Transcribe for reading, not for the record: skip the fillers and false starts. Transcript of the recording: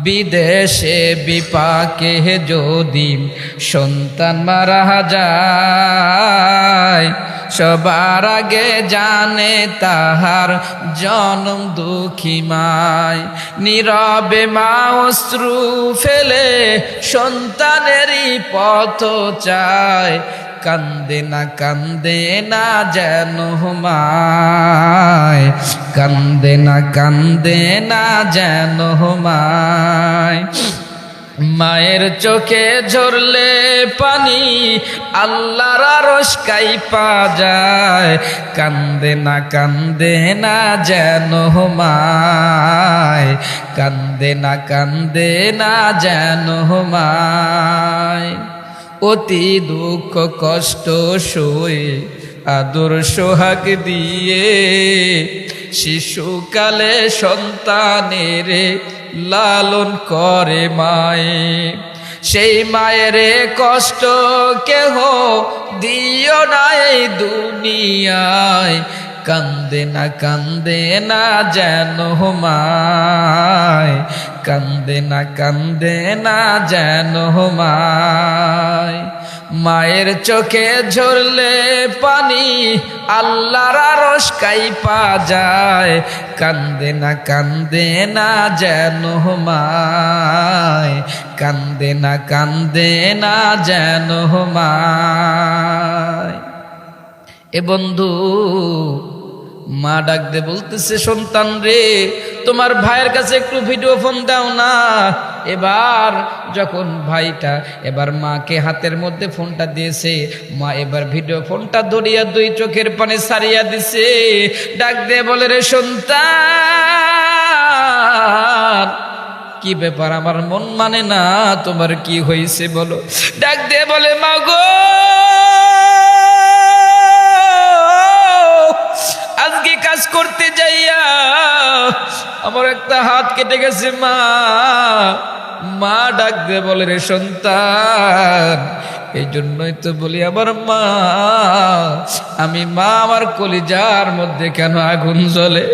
বিদেশে বিপাকে যদি সন্তান মারা যায়, সবার আগে জানে তাহার জনম দুঃখী মায়। নীরবে মা অশ্রু ফেলে সন্তানেরই পথ চায়, কান্দে না যেন মায়, কান্দে না যেন মায়। মায়ের চোখে ঝরলে পানি আল্লাহর আরশ কাঁইপা যায়, কান্দে না যেন মায়, কান্দে না যেন মায়। অতি দুঃখ কষ্ট সয়ে আদর সোহাগ দিয়ে শিশুকালে সন্তানের লালন করে মায়ে। সেই মায়ের কষ্ট কেহ দিও না এই দুনিয়ায়, কান্দে না যেন মায়, কান্দে না যেন মায়। মায়ের চোখে ঝরলে পানি আল্লাহর আরশ কাঁইপা যায়, কান্দে না যেন মায়, কান্দে না যেন মায়। এ বন্ধু, মা ডাক দে বলতেছে, সন্তান রে তোমার ভাইয়ের কাছে একটু ভিডিও ফোন দাও না। এবার যখন ভাইটা এবার মাকে হাতের মধ্যে ফোনটা দিয়েছে, মা এবার ভিডিও ফোনটা ধরিয়া দুই চোখের পানি সারিয়া দিছে। ডাক দে বলে, রে সন্তান কি ব্যাপার, আমার মন মানে না, তোমার কি হয়েছে বলো। ডাক দে বলে, মা গো আজকে কাজ করতে যাইয়া আমার একটা হাত কেটে গেছে মা। মা ডাক দে বলে, রে সন্তান এই জন্যই তো বলি আমার মা, আমি মা, আমার কলিজার মধ্যে কেন আগুন জ্বলে।